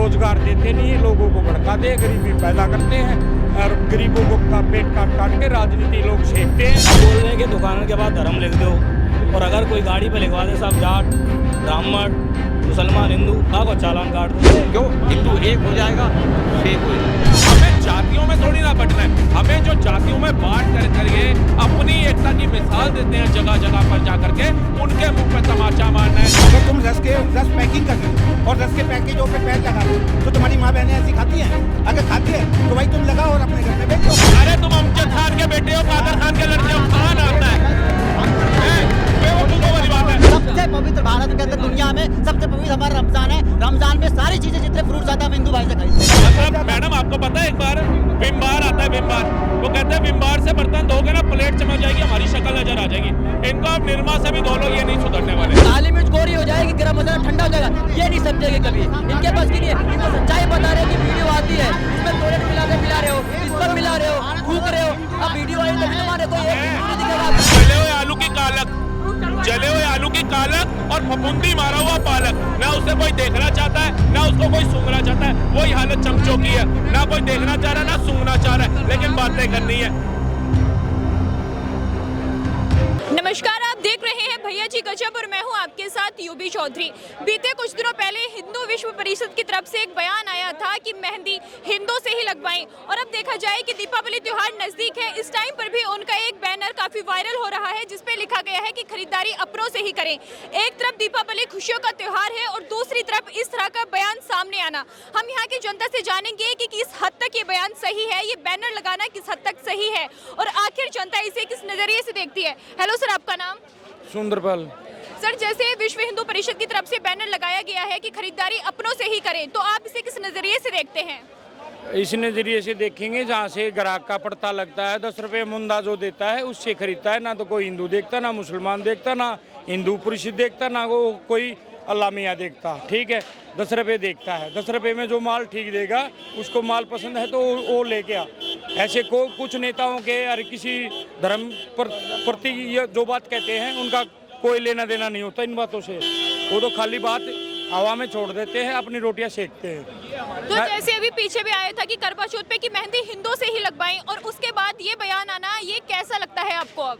रोजगार देते नहीं, लोगों को भड़काते हैं, गरीबी पैदा करते हैं और गरीबों को का पेट काट काट के राजनीति लोग सेकते हैं। बोल रहे हैं कि दुकान के बाद धर्म लिख दो, और अगर कोई गाड़ी पे लिखवा दे साहब जाट, ब्राह्मण, मुसलमान, हिंदू, को चालान काट दो। क्यों? हिंदू एक हो जाएगा, एक हो जाएगा। हमें जातियों में थोड़ी ना बटना है, हमें जो जातियों में बांट करके अपनी एकता की मिसाल देते हैं जगह जगह पर जा करके, उनके मुंह पे तमाचा मारना है। अगर तुम रस पैकिंग कर रहे हो और रस के पैकेजों पे पैर लगा दो तो तुम्हारी माँ बहनें ऐसी खाती हैं? अगर खाती है तो भाई तुम लगाओ और अपने घर में बेचो। अरे तुम अमजद खान के बेटे हो, कादर खान के लड़के हो, खान आता है। सबसे पवित्र भारत के अंदर दुनिया में सबसे पवित्र हमारा रमजान है। रमजान में सारी चीजें जितने फ्रूट्स आते हैं हम हिंदू भाई से खरीदते हैं। मतलब मैडम आपको पता है, एक बार विम बार आता है, विम बार वो कहते हैं विम बार से बर्तन धोगे ना प्लेट चमक जाएगी, हमारी शक्ल नजर आ जाएगी। इनको आप निरमा से भी धो लो, ये नहीं सुधरने वाले। काली मिर्च गोरी हो जाएगी, गरम मसाला ठंडा हो जाएगा, ये नहीं समझेंगे कभी। इनके पास की नहीं है, इनको सच्चाई बता रहे हो कि वीडियो आती है, इसमें टोलेट मिला रहे हो, इस पर मिला रहे हो, फूक रहे हो। अब वीडियो आई तभी तुम्हारे को एक नहीं दिखेगा। जले हुए आलू की कालक, जले हुए आलू की कालक और फफूंदी मारा हुआ पालक, ना उसे कोई देखना चाहता है, ना उसको कोई सूंघना चाहता है। वही हालत चमचों की है, ना कोई देखना चाह रहा है, ना सूंघना चाह रहा है, लेकिन बातें करनी है। नमस्कार, आप देख रहे हैं भैया जी गजब और मैं हूं आपके साथ यूबी चौधरी। बीते कुछ दिनों पहले हिंदू विश्व परिषद की तरफ से एक बयान आया था कि मेहंदी हिंदू से ही लगवाएं, और अब देखा जाए कि दीपावली त्योहार नजदीक है, इस टाइम पर भी उनका एक बैनर काफी वायरल हो रहा है जिसपे लिखा गया है कि खरीदारी अपनों से ही करें। एक तरफ दीपावली खुशियों का त्योहार है और दूसरी तरफ इस तरह का बयान सामने आना। हम यहाँ की जनता से जानेंगे कि किस हद तक ये बयान सही है, ये बैनर लगाना किस हद तक सही है, और आखिर जनता इसे किस नजरिए से देखती है। हेलो सर, आपका नाम? सुंदरपाल। सर, जैसे विश्व हिंदू परिषद की तरफ से बैनर लगाया गया है कि खरीदारी अपनों से ही करें, तो आप इसे किस नजरिए से देखते हैं? इस नजरिए से देखेंगे जहाँ से ग्राहक का पड़ता लगता है, 10 रुपये मुंदा जो देता है उससे खरीदता है। ना तो कोई हिंदू देखता, ना मुसलमान देखता, ना हिंदू परिषद देखता, ना वो कोई अल्लाह मियाँ देखता। ठीक है, 10 रुपये देखता है, 10 रुपये में जो माल ठीक देगा, उसको माल पसंद है तो वो लेके आ। ऐसे को कुछ नेताओं के और किसी धर्म प्रति ये जो बात कहते हैं उनका कोई लेना देना नहीं होता इन बातों से। वो तो खाली बात हवा में छोड़ देते हैं, अपनी रोटियां सेकते हैं। तो जैसे अभी पीछे भी आया था कि करवा चौथ पे कि मेहंदी हिंदुओं से ही लगवाएं, और उसके बाद ये बयान आना, ये कैसा लगता है आपको? अब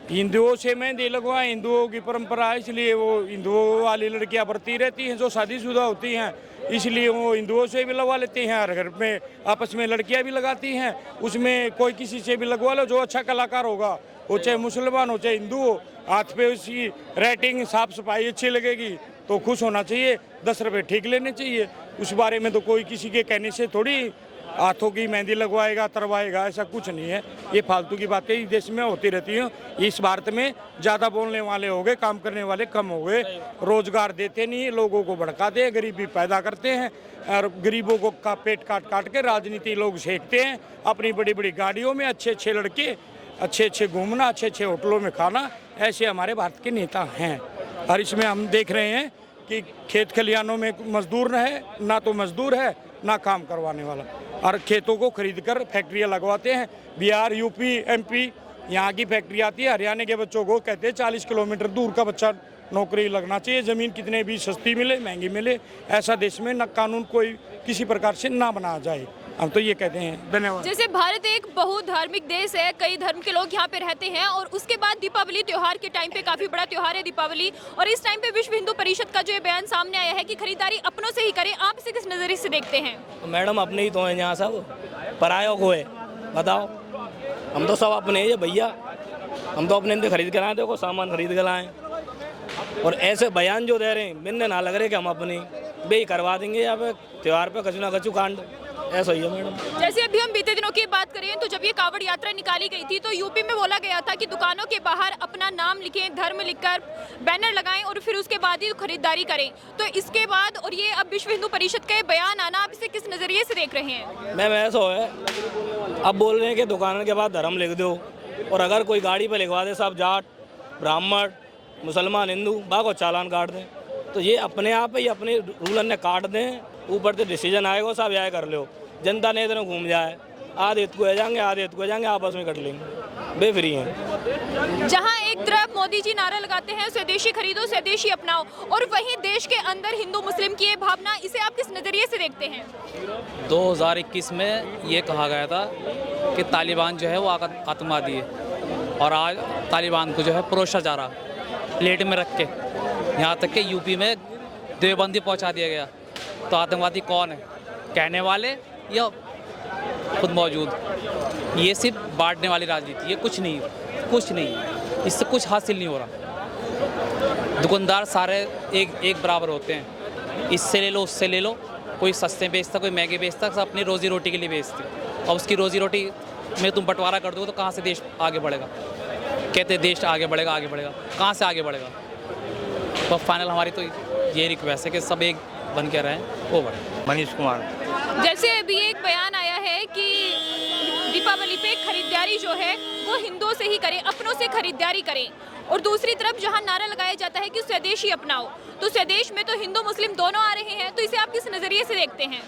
हिंदुओं से मेहंदी लगवाएं, हिंदुओं की परंपरा है, इसलिए वो हिंदुओं वाली लड़कियां बढ़ती रहती हैं जो शादीशुदा होती हैं, इसलिए वो हिंदुओं से भी लगवा लेती हैं। और घर में आपस में लड़कियां भी लगाती हैं, उसमें कोई किसी से भी लगवा लो जो अच्छा कलाकार होगा, वो चाहे मुसलमान हो चाहे हिंदू हो, हाथ पे उसकी रेटिंग साफ सफाई अच्छी लगेगी तो खुश होना चाहिए। 10 रुपये ठीक लेने चाहिए। उस बारे में तो कोई किसी के कहने से थोड़ी हाथों की मेहंदी लगवाएगा, तरवाएगा, ऐसा कुछ नहीं है। ये फालतू की बातें इस देश में होती रहती हैं। इस भारत में ज़्यादा बोलने वाले हो गए, काम करने वाले कम हो गए। रोजगार देते नहीं, लोगों को भड़काते हैं, गरीबी पैदा करते हैं और गरीबों को का पेट काट काट के राजनीति लोग सेकते हैं। अपनी बड़ी बड़ी गाड़ियों में अच्छे अच्छे लड़के, अच्छे अच्छे घूमना, अच्छे अच्छे होटलों में खाना, ऐसे हमारे भारत के नेता हैं। और इसमें हम देख रहे हैं कि खेत खलिहानों में मजदूर ना तो मजदूर है ना काम करवाने वाला, और खेतों को खरीद कर फैक्ट्रियाँ लगवाते हैं। बिहार, यूपी, एमपी यहाँ की फैक्ट्री आती है। हरियाणा के बच्चों को कहते हैं 40 किलोमीटर दूर का बच्चा नौकरी लगना चाहिए, ज़मीन कितने भी सस्ती मिले महंगी मिले, ऐसा देश में न कानून कोई किसी प्रकार से ना बनाया जाए, हम तो ये कहते हैं। धन्यवाद। जैसे भारत एक बहुधार्मिक देश है, कई धर्म के लोग यहाँ पे रहते हैं, और उसके बाद दीपावली त्योहार के टाइम पे काफी बड़ा त्योहार है दीपावली, और इस टाइम पे विश्व हिंदू परिषद का जो ये बयान सामने आया है कि खरीदारी अपनों से ही करें, आप इसे किस नजरिए से देखते हैं? तो मैडम अपने ही तो हैं यहाँ सब, परायों को है बताओ? हम तो सब अपने हैं भैया, हम तो अपने इनसे खरीद कर आए, देखो सामान खरीद कर लाएँ, और ऐसे बयान जो दे रहे हैं मिलने ना लग रहे कि हम अपनी बे करवा देंगे या पे त्यौहार पे कचू ना कचू कांड, ऐसा ही है मैडम। जैसे अभी हम बीते दिनों की बात करें तो जब ये कावड़ यात्रा निकाली गई थी तो यूपी में बोला गया था कि दुकानों के बाहर अपना नाम लिखें, धर्म लिखकर बैनर लगाएं और फिर उसके बाद ही खरीदारी करें। तो इसके बाद और ये अब विश्व हिंदू परिषद का बयान आना, आप इसे किस नजरिए से देख रहे हैं? मैम ऐसा है, अब बोल रहे हैं कि दुकान के बाद धर्म लिख दो, और अगर कोई गाड़ी पे लिखवा दे साहब जाट, ब्राह्मण, मुसलमान, हिंदू, को चालान काट दें। तो ये अपने आप ही अपने रूल ने काट दें, ऊपर से डिसीजन आएगा साहब यह कर लो, जनता ने इधर घूम जाए, आधे ईद को जाएंगे, आधे ईद को जाएंगे, आपस में कट लेंगे, बेफ्री हैं। जहां एक तरफ मोदी जी नारा लगाते हैं स्वदेशी खरीदो स्वदेशी अपनाओ, और वहीं देश के अंदर हिंदू मुस्लिम की ये भावना, इसे आप किस नज़रिए से देखते हैं? 2021 में ये कहा गया था कि तालिबान जो है वो आतंकवादी है, और आज तालिबान को जो है परोसा जा रहा प्लेट में रख के, यहाँ तक कि यूपी में देवबंदी पहुँचा दिया गया। तो आतंकवादी कौन है, कहने वाले या खुद मौजूद? ये सिर्फ बांटने वाली राजनीति, ये कुछ नहीं, इससे कुछ हासिल नहीं हो रहा। दुकानदार सारे एक बराबर होते हैं, इससे ले लो उससे ले लो, कोई सस्ते बेचता, कोई महंगे बेचता, सब अपनी रोजी रोटी के लिए बेचते। और उसकी रोजी रोटी में तुम बंटवारा कर दो तो कहाँ से देश आगे बढ़ेगा? कहते देश आगे बढ़ेगा, कहाँ से आगे बढ़ेगा? तो फाइनल हमारी तो ये रिक्वेस्ट है कि सब एक बन के रहें, वो बढ़े। मनीष कुमार। जैसे अभी एक बयान आया है कि दीपावली पे खरीदारी जो है वो हिंदुओं से ही करें, अपनों से खरीदारी करें, और दूसरी तरफ जहां नारा लगाया जाता है कि स्वदेशी अपनाओ, तो स्वदेश में तो हिंदू मुस्लिम दोनों आ रहे हैं, तो इसे आप किस नज़रिए से देखते हैं?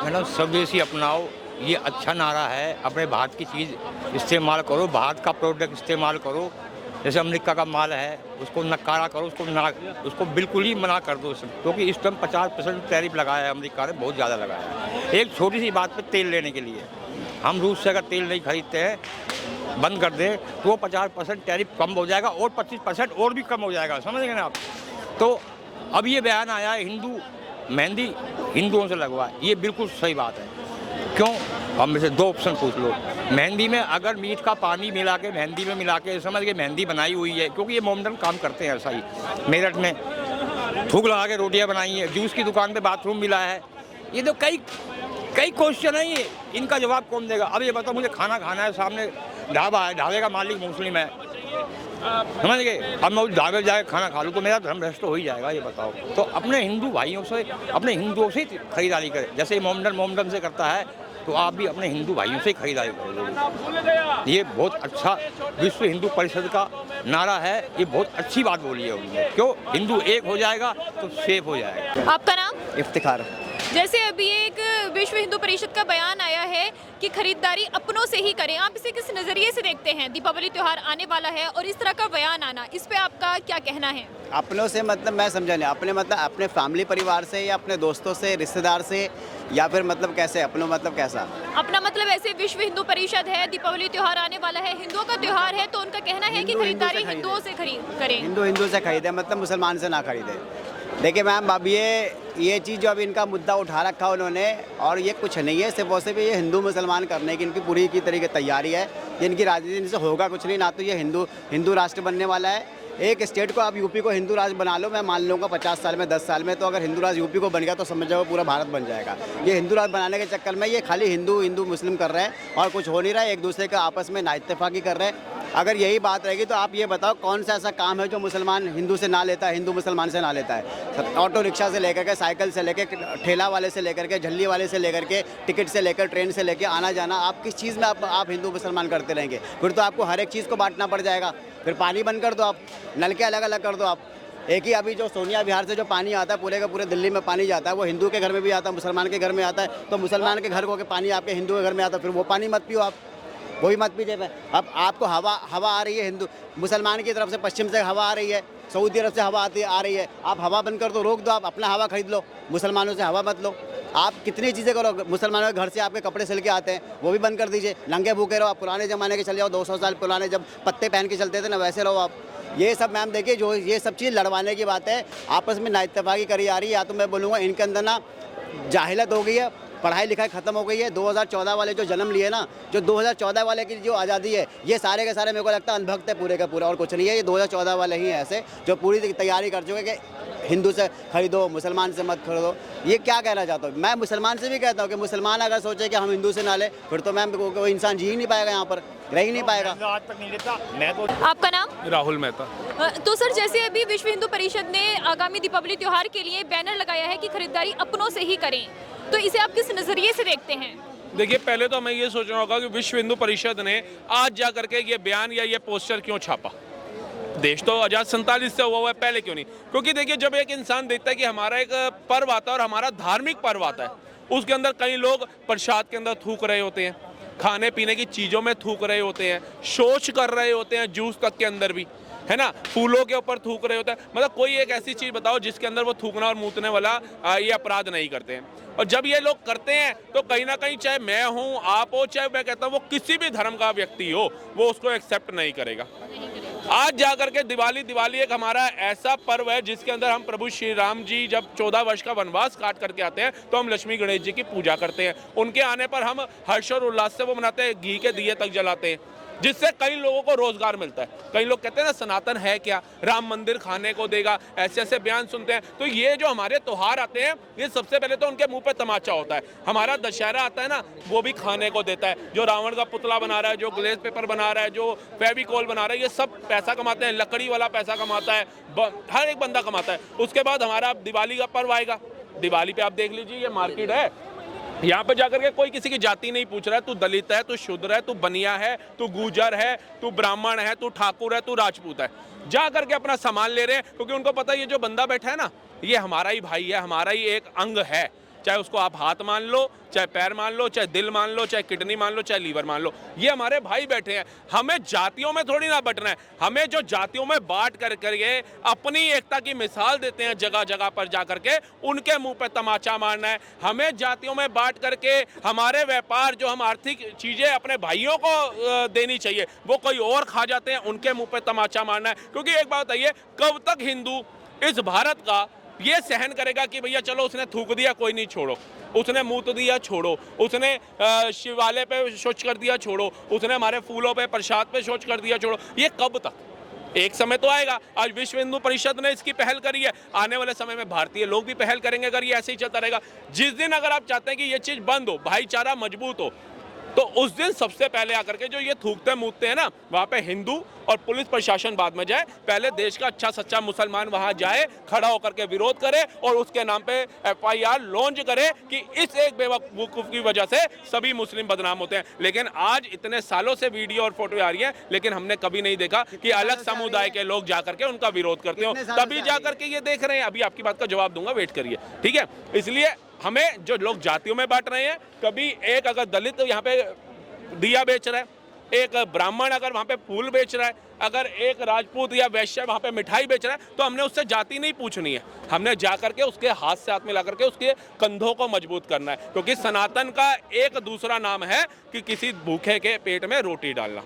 मैडम, स्वदेशी अपनाओ ये अच्छा नारा है। अपने भारत की चीज़ इस्तेमाल करो, भारत का प्रोडक्ट इस्तेमाल करो। जैसे अमेरिका का माल है उसको नकारा करो, उसको बिल्कुल ही मना कर दो, क्योंकि इस टाइम 50% टैरिफ लगाया है अमेरिका ने, बहुत ज़्यादा लगाया है। एक छोटी सी बात पे तेल लेने के लिए हम रूस से अगर तेल नहीं खरीदते हैं, बंद कर दें, तो वो 50% टैरिफ कम हो जाएगा और 25% और भी कम हो जाएगा, समझ गए ना आप? तो अब ये बयान आया है हिंदू मेहंदी हिंदुओं से लगवा, ये बिल्कुल सही बात है। क्यों? हम में से दो ऑप्शन पूछ लो। मेहंदी में अगर मीट का पानी मिला के मेहंदी में मिला के समझ के मेहंदी बनाई हुई है, क्योंकि ये मोमडन काम करते हैं ऐसा ही। मेरठ में थूक लगा के रोटियां बनाई हैं, जूस की दुकान पे बाथरूम मिला है। ये तो कई क्वेश्चन है, ये इनका जवाब कौन देगा? अब ये बताओ, मुझे खाना खाना है, सामने ढाबा है, ढाबे का मालिक मुस्लिम है, समझ गए? अब मैं उस ढाबे जाकर खाना खा लूँ तो मेरा धर्म भ्रष्ट हो ही जाएगा, ये बताओ। तो अपने हिंदू भाइयों से, अपने हिंदुओं से ही खरीदारी करें। जैसे मोमडन से करता है, तो आप भी अपने हिंदू भाइयों से ही खरीदारी करें। ये बहुत अच्छा विश्व हिंदू परिषद का नारा है, ये बहुत अच्छी बात बोली है उन्होंने। क्यों? हिंदू एक हो जाएगा तो सेफ हो जाएगा। आपका नाम? इफ्तिखार। जैसे अभी एक विश्व हिंदू परिषद का बयान आया है कि खरीदारी अपनों से ही करें, आप इसे किस नज़रिए से देखते हैं? दीपावली त्यौहार आने वाला है और इस तरह का बयान आना, इस पे आपका क्या कहना है? अपनों से मतलब मैं समझा नहीं, अपने मतलब अपने फैमिली परिवार से या अपने दोस्तों से, रिश्तेदार से, या फिर मतलब कैसे? अपनों मतलब कैसा? अपना मतलब ऐसे विश्व हिंदू परिषद है, दीपावली त्यौहार आने वाला है, हिंदुओं का त्यौहार है, तो उनका कहना है कि खरीदारी हिंदुओं से करें, हिंदू से खरीदे, मतलब मुसलमान से ना खरीदे। देखिए मैम, अब ये चीज़ जो अभी इनका मुद्दा उठा रखा उन्होंने, और ये कुछ नहीं है, सिर्फ और सिर्फ ये हिंदू मुसलमान करने की इनकी पूरी की तरीके तैयारी है। इनकी राजनीति इनसे होगा कुछ नहीं, ना तो ये हिंदू राष्ट्र बनने वाला है। एक स्टेट को आप यूपी को हिंदू राज्य बना लो, मैं मान लूँगा 50 साल में, 10 साल में, तो अगर हिंदू राज्य यूपी को बन गया तो समझ जाओ पूरा भारत बन जाएगा। ये हिंदू राज्य बनाने के चक्कर में ये खाली हिंदू मुस्लिम कर रहे हैं और कुछ हो नहीं रहा है, एक दूसरे का आपस में नाइत्तेफाकी कर रहे हैं। अगर यही बात रहेगी तो आप ये बताओ कौन सा ऐसा काम है जो मुसलमान हिंदू से ना लेता है, हिंदू मुसलमान से ना लेता है? ऑटो रिक्शा से लेकर के, साइकिल से लेकर, ठेला वाले से लेकर के, झल्ली वाले से लेकर के, टिकट से लेकर, ट्रेन से लेकर आना जाना, आप किस चीज़ में आप हिंदू मुसलमान करते रहेंगे? फिर तो आपको हर एक चीज़ को बांटना पड़ जाएगा। फिर पानी बंद कर दो, आप नलके अलग अलग कर दो। आप एक ही अभी जो सोनिया विहार से जो पानी आता है पूरे का पूरे दिल्ली में पानी जाता है, वो हिंदू के घर में भी आता है, मुसलमान के घर में आता है। तो मुसलमान के घर को के पानी आपके हिंदू के घर में आता है, फिर वो पानी मत पियो, आप वही मत पीजिए। अब आपको हवा आ रही है, हिंदू मुसलमान की तरफ से पश्चिम से हवा आ रही है, सऊदी अरब से हवा आ रही है, आप हवा बंद कर दो, रोक दो, आप अपना हवा खरीद लो, मुसलमानों से हवा मत लो। आप कितनी चीज़ें करो, मुसलमानों के घर से आपके कपड़े सिल के आते हैं, वो भी बंद कर दीजिए। नंगे भूखे रहो, आप पुराने ज़माने के चले जाओ, 200 साल पुराने जब पत्ते पहन के चलते थे ना, वैसे रहो आप। ये सब मैम देखिए, जो ये सब चीज़ लड़वाने की बात है, आपस में नाइत्तेफाकी करी जा रही है। या तो मैं बोलूँगा इनके अंदर ना जाहिलत हो गई है, पढ़ाई लिखाई ख़त्म हो गई है। 2014 वाले जो जन्म लिए ना, जो 2014 वाले की जो आज़ादी है, ये सारे के सारे मेरे को लगता है अंधभक्त है पूरे का पूरा, और कुछ नहीं है। ये 2014 वाले ही हैं ऐसे जो पूरी तैयारी कर चुके कि हिंदू से खरीदो, मुसलमान से मत खरीदो। ये क्या कहना चाहता हूँ मैं? मुसलमान से भी कहता हूँ कि मुसलमान अगर सोचे कि हम हिंदू से ना ले, फिर तो मैम कोई इंसान जी ही नहीं पाएगा, यहाँ पर रह ही नहीं पाएगा। आपका नाम? राहुल मेहता। तो सर, जैसे अभी विश्व हिंदू परिषद ने आगामी दीपावली त्योहार के लिए बैनर लगाया है कि खरीदारी अपनों से ही करें, तो इसे आप किस नज़रिए से देखते हैं? देखिए, पहले तो हमें ये सोचना होगा कि विश्व हिंदू परिषद ने आज जा करके ये बयान या ये पोस्टर क्यों छापा? देश तो आज़ाद 47 से हुआ है, पहले क्यों नहीं? क्योंकि देखिए, जब एक इंसान देखता है कि हमारा एक पर्व आता है और हमारा धार्मिक पर्व आता है, उसके अंदर कई लोग प्रसाद के अंदर थूक रहे होते हैं, खाने पीने की चीज़ों में थूक रहे होते हैं, शौच कर रहे होते हैं, जूस तक के अंदर भी, है ना, फूलों के ऊपर थूक रहे होते हैं। मतलब कोई एक ऐसी चीज़ बताओ जिसके अंदर वो थूकना और मूतने वाला ये अपराध नहीं करते हैं। और जब ये लोग करते हैं तो कहीं ना कहीं, चाहे मैं हूँ, आप हो, चाहे मैं कहता हूँ वो किसी भी धर्म का व्यक्ति हो, वो उसको एक्सेप्ट नहीं करेगा। आज जाकर के दिवाली एक हमारा ऐसा पर्व है जिसके अंदर हम प्रभु श्री राम जी जब 14 वर्ष का वनवास काट करके आते हैं तो हम लक्ष्मी गणेश जी की पूजा करते हैं। उनके आने पर हम हर्ष और उल्लास से वो मनाते हैं, घी के दिए तक जलाते हैं, जिससे कई लोगों को रोजगार मिलता है। कई लोग कहते हैं ना सनातन है क्या, राम मंदिर खाने को देगा, ऐसे ऐसे बयान सुनते हैं। तो ये जो हमारे त्योहार आते हैं, ये सबसे पहले तो उनके मुंह पे तमाचा होता है। हमारा दशहरा आता है ना, वो भी खाने को देता है। जो रावण का पुतला बना रहा है, जो ग्लेज पेपर बना रहा है, जो फेविकोल बना रहा है, ये सब पैसा कमाते हैं। लकड़ी वाला पैसा कमाता है, हर एक बंदा कमाता है। उसके बाद हमारा दिवाली का पर्व आएगा। दिवाली पे आप देख लीजिए, ये मार्केट है, यहाँ पे जाकर के कोई किसी की जाति नहीं पूछ रहा है, तू दलित है, तू शूद्र है, तू बनिया है, तू गुजर है, तू ब्राह्मण है, तू ठाकुर है, तू राजपूत है। जा करके अपना सामान ले रहे हैं, क्योंकि उनको पता है ये जो बंदा बैठा है ना, ये हमारा ही भाई है, हमारा ही एक अंग है। चाहे उसको आप हाथ मान लो, चाहे पैर मान लो, चाहे दिल मान लो, चाहे किडनी मान लो, चाहे लीवर मान लो, ये हमारे भाई बैठे हैं। हमें जातियों में थोड़ी ना बंटना है। हमें जो जातियों में बांट करके अपनी एकता की मिसाल देते हैं जगह जगह पर जाकर के, उनके मुंह पे तमाचा मारना है। हमें जातियों में बांट करके हमारे व्यापार, जो हम आर्थिक चीजें अपने भाइयों को देनी चाहिए, वो कोई और खा जाते हैं, उनके मुंह पे तमाचा मारना है। क्योंकि एक बात बताइए, कब तक हिंदू इस भारत का ये सहन करेगा कि भैया चलो उसने थूक दिया, कोई नहीं, छोड़ो, उसने मूत दिया, छोड़ो, उसने शिवालय पे शौच कर दिया, छोड़ो, उसने हमारे फूलों पे, प्रसाद पे शौच कर दिया, छोड़ो। ये कब तक? एक समय तो आएगा। आज विश्व हिंदू परिषद ने इसकी पहल करी है, आने वाले समय में भारतीय लोग भी पहल करेंगे अगर ये ऐसे ही चलता रहेगा। जिस दिन अगर आप चाहते हैं कि ये चीज़ बंद हो, भाईचारा मजबूत हो, तो उस दिन सबसे पहले आकर के जो ये थूकते मूतते हैं ना, वहाँ पे हिंदू और पुलिस प्रशासन बाद में जाए। पहले देश का अच्छा सच्चा मुसलमान वहाँ जाए, खड़ा होकर के विरोध करे और उसके नाम पे FIR लॉन्च करे कि इस एक बेवकूफ़ की वजह से सभी मुस्लिम बदनाम होते हैं। लेकिन आज इतने सालों से वीडियो और फोटो आ रही है, लेकिन हमने कभी नहीं देखा कि अलग समुदाय के लोग जाकर के उनका विरोध करते हो। तभी जाकर के ये देख रहे हैं। अभी आपकी बात का जवाब दूंगा, वेट करिए, ठीक है। इसलिए हमें जो लोग जातियों में बांट रहे हैं, कभी एक अगर दलित यहाँ पे दिया बेच रहा है, एक ब्राह्मण अगर वहाँ पे फूल बेच रहा है, अगर एक राजपूत या वैश्य वहाँ पे मिठाई बेच रहा है, तो हमने उससे जाति नहीं पूछनी है। हमने जा करके उसके हाथ से हाथ मिला करके उसके कंधों को मजबूत करना है। क्योंकि सनातन का एक दूसरा नाम है कि किसी भूखे के पेट में रोटी डालना।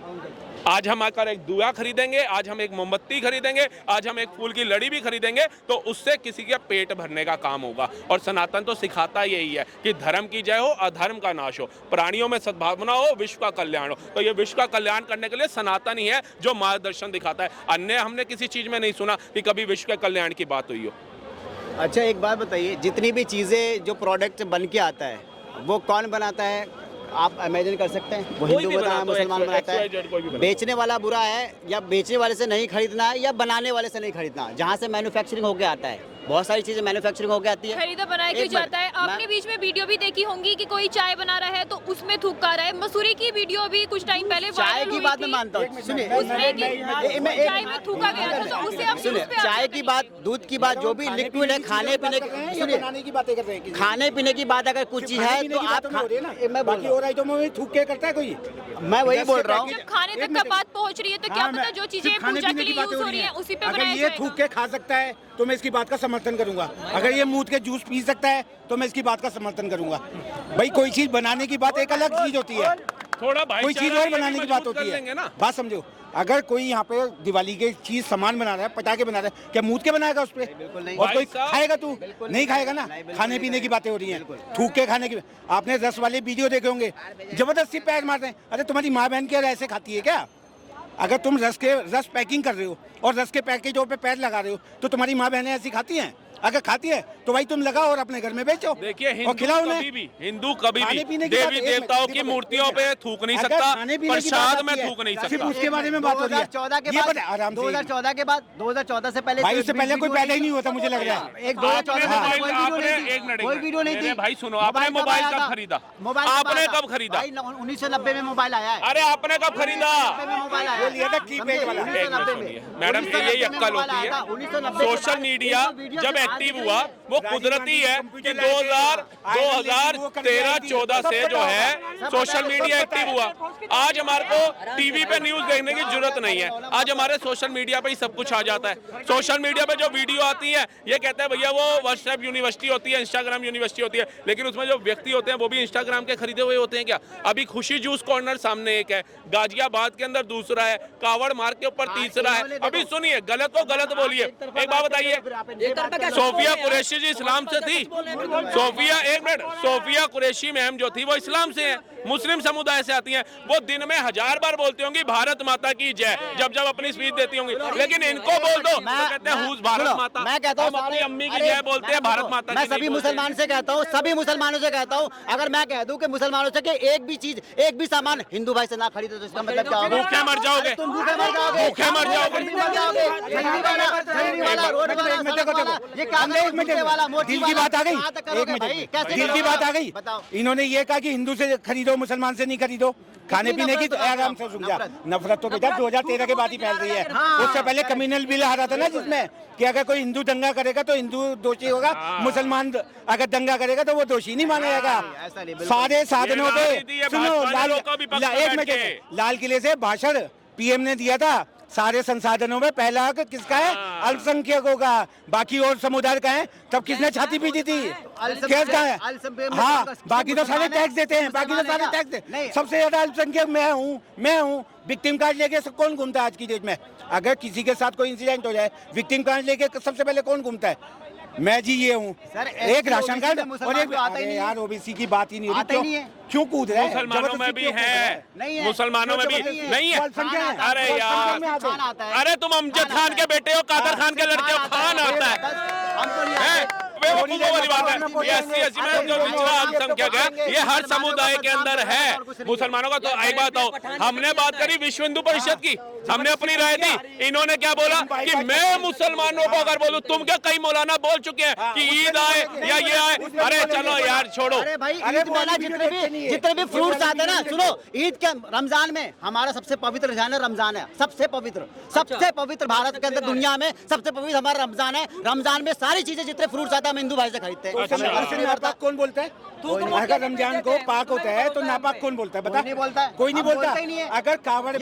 आज हम आकर एक दुआ खरीदेंगे, आज हम एक मोमबत्ती खरीदेंगे, आज हम एक फूल की लड़ी भी खरीदेंगे, तो उससे किसी का पेट भरने का काम होगा। और सनातन तो सिखाता यही है कि धर्म की जय हो, अधर्म का नाश हो, प्राणियों में सद्भावना हो, विश्व का कल्याण हो। तो ये विश्व का कल्याण करने के लिए सनातन ही है जो मार्गदर्शन दिखाता है। अन्य हमने किसी चीज़ में नहीं सुना कि कभी विश्व के कल्याण की बात हुई हो। अच्छा, एक बात बताइए, जितनी भी चीज़ें जो प्रोडक्ट बन के आता है, वो कौन बनाता है? आप इमेजिन कर सकते हैं? वो हिंदू बनाता है, मुसलमान बनाता है। बेचने वाला बुरा है, या बेचने वाले से नहीं खरीदना है, या बनाने वाले से नहीं खरीदना? जहाँ से मैन्युफैक्चरिंग होके आता है, बहुत सारी चीजें मैन्युफैक्चरिंग होके आती है, खरीदा बनाया क्यों जाता है। आपने बीच में वीडियो भी देखी होंगी कि कोई चाय बना रहा है तो उसमें थूका रहा है। मसूरी की वीडियो भी कुछ टाइम पहले चाय की बात मैं मानता हूँ। सुनिए, चाय में थूका गया था, तो उसे आप सुनिए, चाय की बात, दूध की बात, जो भी लिक्विड है, खाने पीने की, सुनिए, खाने पीने की बात अगर कुछ चीज है तो आप, मैं बाकी हो रहा है तो मैं थूक के करता है कोई, मैं वही बोल रहा हूँ। जब खाने तक का बात पहुँच रही है तो क्या पता जो चीजें पूजा के लिए यूज हो रही है उसी पे बनाया जाएगा। ये थूक के खा सकता है तो मैं इसकी बात का समर्थन करूंगा। अगर ये मूत के जूस पी सकता है तो मैं इसकी बात का समर्थन करूंगा। भाई, कोई चीज बनाने की बात एक अलग चीज होती है, थोड़ा कोई चीज और बनाने की बात होती है। बात समझो, अगर कोई यहाँ पे दिवाली के चीज सामान बना रहा है, पटाखे बना रहा है, क्या मूत के बनाएगा उस पर? और कोई खाएगा? तू नहीं खाएगा ना। खाने पीने की बातें हो रही हैं, थूक के खाने की। आपने रस वाले वीडियो देखे होंगे, जबरदस्ती पैर मारते हैं। अरे तुम्हारी माँ बहन क्या ऐसे खाती है क्या? अगर तुम रस पैकिंग कर रहे हो और रस के पैकेजों पे पैर लगा रहे हो, तो तुम्हारी माँ बहनें ऐसी खाती हैं? अगर खाती है तो भाई तुम लगाओ और अपने घर में बेचो। देखिए, हिंदू कभी भी देवी देवताओं की मूर्तियों पे थूक नहीं सकता, प्रसाद में थूक नहीं सकता। उसके बारे में बात हो रही है। 2014 के बाद 2014 से पहले, भाई उससे पहले कोई पैदा ही नहीं होता, मुझे लग रहा है। एक 2014 कोई वीडियो नहीं थी। भाई सुनो, आपने मोबाइल कब खरीदा? आपने कब खरीदा? 1990 में मोबाइल आया है। अरे आपने कब खरीदा? मोबाइल आया मैडम, यही अक्कल होती है। सोशल मीडिया जब एक्टिव हुआ, वो कुदरती है कि 2013-14 से जो है सोशल मीडिया एक्टिव हुआ। आज हमारे को टीवी पे न्यूज देखने की जरूरत नहीं है, आज हमारे सोशल मीडिया पे ही सब कुछ आ जाता है। सोशल मीडिया पे जो वीडियो आती है, ये कहते हैं भैया वो व्हाट्सएप यूनिवर्सिटी होती है, इंस्टाग्राम यूनिवर्सिटी होती है, लेकिन उसमें जो व्यक्ति होते हैं वो भी इंस्टाग्राम के खरीदे हुए होते हैं क्या? अभी खुशी जूस कॉर्नर सामने एक है, गाजियाबाद के अंदर दूसरा है, कावड़ मार्ग के ऊपर तीसरा है। अभी सुनिए, गलत को गलत बोलिए। एक बात बताइए, सोफिया कुरैशी जी इस्लाम से थी? सोफिया, एक मिनट, सोफिया कुरैशी मैम जो थी वो इस्लाम से है, मुस्लिम समुदाय से आती हैं। वो दिन में 1000 बार बोलती होंगी भारत माता की जय, जब जब अपनी स्पीच देती होंगी, लेकिन इनको बोल दो तो कहते हैं हुज भारत माता। मैं कहता हूँ अपनी अम्मी की जय बोलते हैं, भारत माता की। मैं सभी मुसलमान से कहता हूँ, सभी मुसलमानों से कहता हूँ, अगर मैं कह दूं कि मुसलमानों से कि एक भी चीज, एक भी सामान हिंदू भाई से ना खरीदो तो इसका मतलब क्या होगा? भूखे मर जाओगे, तुम भूखे मर जाओगे, भूखे मर जाओगे। दिल की बात आ गई, एक मिनट, दिल की बात आ गई। इन्होंने ये कहा कि हिंदू से खरीदो, मुसलमान से नहीं खरीदो। खाने पीने की तो आराम से सुन जा, नफरत तो बेटा 2013 के बाद ही फैल रही है। उससे पहले कम्युनल बिल आ रहा था ना, जिसमें कि अगर कोई हिंदू दंगा करेगा तो हिंदू दोषी होगा, मुसलमान अगर दंगा करेगा तो वो दोषी नहीं माना जाएगा। सारे साधनों पे सुनो, एक मिनट, लाल किले से भाषण पीएम ने दिया था, सारे संसाधनों में पहला हक किसका है? अल्पसंख्यकों का। बाकी और समुदाय का है, तब किसने छाती पीटी थी? किसका है? हाँ, बाकी तो सारे टैक्स देते हैं, बाकी तो सारे टैक्स देते। सबसे ज्यादा अल्पसंख्यक मैं हूँ। विक्टिम कार्ड लेके कौन घूमता है आज की डेट में? अगर किसी के साथ कोई इंसिडेंट हो जाए, विक्टिम कार्ड लेके सबसे पहले कौन घूमता है? मैं जी ये हूँ, एक राशन कार्ड और एक यार ओबीसी की बात ही नहीं होती, क्यों कूद रहे हैं? मुसलमानों में भी है, मुसलमानों में भी नहीं है। अरे यार, अरे तुम अमजद खान के बेटे हो, कादर खान के लड़के हो, खान आता है। बेवकूफों वाली बात है। ये 80 में जो पिछड़ा अल्पसंख्यक है, ये हर समुदाय के अंदर है। मुसलमानों का तो एक बात हो, हमने बात करी विश्व हिंदू परिषद की, हमने अपनी राय दी। इन्होंने क्या बोला कि मैं मुसलमानों को अगर बोलूं, तुम क्या कई मौलाना बोल चुके हैं कि ईद आए या ये आए। अरे चलो यार छोड़ो। अरे भाई, ईद में ना जितने भी फ्रूट्स आते हैं ना, सुनो, ईद के रमजान में हमारा सबसे पवित्र रमजान है, रमजान है सबसे पवित्र भारत के अंदर, दुनिया में सबसे पवित्र हमारा रमजान है। रमजान में सारी चीजें जितने फ्रूट्स आते हैं हम हिंदू भाई से खरीदते हैं। नापाक कौन बोलता है? अगर रमजान को पाक होता है तो नापाक कौन बोलता है? बता। नहीं बोलता है, कोई नहीं बोलता। अगर कावड़ पे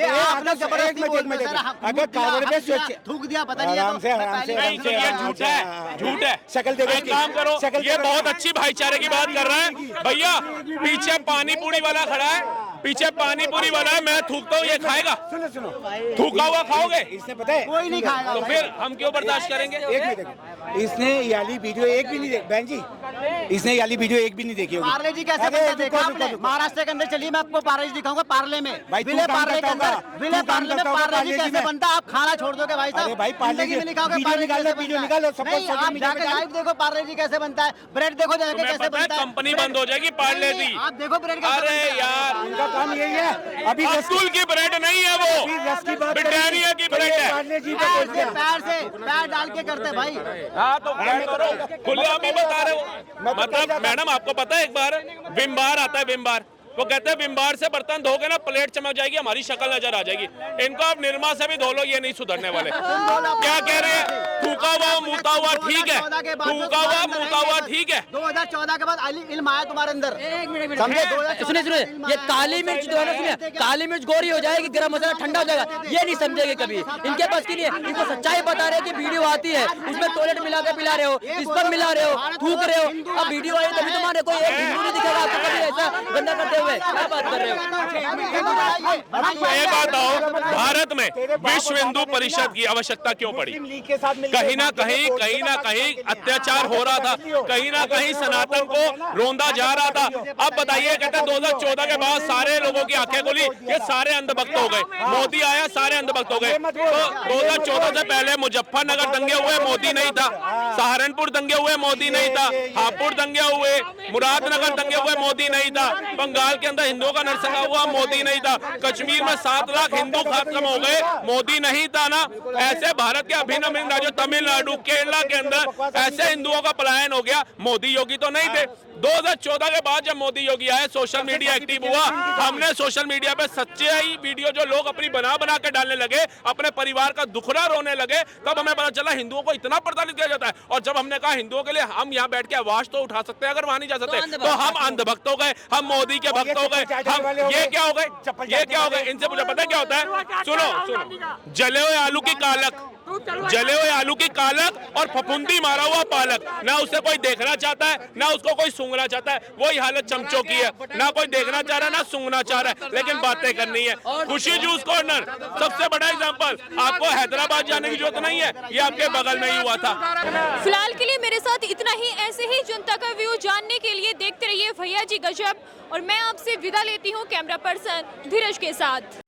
थूक दिया, पता नहीं आराम से ये झूठ है, झूठ है। शक्ल देखो, एक काम करो, ये बहुत अच्छी भाईचारे की बात कर रहा है भैया। पीछे पानी पूरी वाला खड़ा है, पीछे पानी पूरी वाला है, मैं थूकता हूँ, ये खाएगा? सुनो, थूका हुआ खाओगे? इसने पता है कोई नहीं खाएगा, तो फिर हम क्यों बर्दाश्त करेंगे? एक मिनट, इसने ये वाली वीडियो एक भी नहीं देखी बहन जी, इसने ये वाली वीडियो एक भी नहीं देखी होगी। पार्ले जी कैसे बनता है देखा आपने? महाराष्ट्र के अंदर चलिए, मैं आपको पार्ले जी दिखाऊंगा। पार्ले में विले पार्ले के अंदर, विले पार्ले में पार्ले जी कैसे बनता है? आप खाना छोड़ दोगे भाई साहब? भाई पार्ले जी में लिखाओगे पार्ले निकालो, वीडियो निकालो, नहीं, आप जाकर लाइव देखो पार्ले जी कैसे बनता है। ब्रेड देखो जाके कैसे बनता है। कंपनी बंद हो जाएगी पार्ले जी। आप देखो ब्रेड कैसे बनता है। अरे यार, उनका काम यही है। अभी अब्दुल की ब्रेड नहीं है वो, ब्रिटानिया की ब्रेड है। पैर डाल के करते भाई। हाँ तो खुले हम ही बता रहे हो। मतलब मैडम आपको पता है, एक बार विम बार आता है, विम बार, वो कहते हैं विम बार से बर्तन धोगे ना प्लेट चमक जाएगी, हमारी शक्ल नजर आ जाएगी। इनको आप निरमा से भी धो लो, ये नहीं सुधरने वाले। क्या कह रहे हैं? थूका हुआ मुता हुआ ठीक है, थूका हुआ मुता हुआ ठीक है। 2014 के बाद इल्म आया तुम्हारे अंदर। सुनिए, ये काली मिर्च जो है ना, सुनिए, काली मिर्च गोरी हो जाएगी, गरम मसाला ठंडा हो जाएगा, ये नहीं समझेंगे कभी। इनके पास की नहीं है, इनको सच्चाई बता रहे हैं कि वीडियो आती है, उसमें टॉयलेट मिला के पिला रहे हो, इस पर मिला रहे हो, थूक रहे हो। अब वीडियो आई तभी तुम्हारे कोई एक हिंदू नहीं दिखेगा आपको कभी ऐसा गंदा करते हुए। क्या बात कर रहे हो? ये बात आओ, भारत में विश्व हिंदू परिषद की आवश्यकता क्यों पड़ी? कहीं ना कहीं अत्याचार हो रहा था, कहीं ना कहीं सनातन को रोंदा जा रहा था। अब बताइए, कहते हैं 2014 के बाद सारे लोगों की आंखें खुली, ये सारे अंधभक्त हो गए। मोदी आया, सारे अंधभक्त हो गए। तो 2014 से पहले मुजफ्फरनगर दंगे हुए, मोदी नहीं था। सहारनपुर दंगे हुए, मोदी नहीं था। हापुड़ दंगे हुए, मुरादनगर दंगे हुए, मोदी नहीं था। बंगाल के अंदर हिंदुओं का नरसंहार हुआ, मोदी नहीं था। कश्मीर में 7 लाख हिंदू खत्म हो गए, मोदी नहीं था ना। ऐसे भारत के अभिन्न अभिन्न राज्यों, तमिलनाडु, केरला के अंदर ऐसे हिंदुओं का पलायन हो गया। मोदी योगी तो नहीं थे। 2014 के बाद जब मोदी योगी आए, सोशल मीडिया एक्टिव हुआ, हमने सोशल मीडिया पे सच्चाई वीडियो जो लोग अपनी बना के डालने लगे, अपने परिवार का दुखड़ा रोने लगे, तब हमें पता चला हिंदुओं को इतना प्रताड़ित किया जाता है। और जब हमने कहा हिंदुओं के लिए हम यहाँ बैठ के आवाज तो उठा सकते हैं, अगर वहां नहीं जा सकते तो हम अंधभक्त हो गए। हम मोदी के भक्त हो गए, हम ये क्या हो गए, ये क्या हो गए, इनसे मुझे पता है क्या होता है। सुनो, जले हुए आलू की कालक, जले हुए आलू की कालक और फफूंदी मारा हुआ पालक, ना उसे कोई देखना चाहता है ना उसको कोई सूंघना चाहता है। वही हालत चमचों की है, ना कोई देखना चाह रहा है ना सूंघना चाह रहा है, लेकिन बातें करनी है। खुशी जूस कॉर्नर सबसे बड़ा एग्जांपल, आपको हैदराबाद जाने की जरूरत नहीं है, ये आपके बगल में ही हुआ था। फिलहाल के लिए मेरे साथ इतना ही। ऐसे ही जनता का व्यू जानने के लिए देखते रहिए भैया जी गजब, और मैं आपसे विदा लेती हूँ कैमरा पर्सन धीरज के साथ।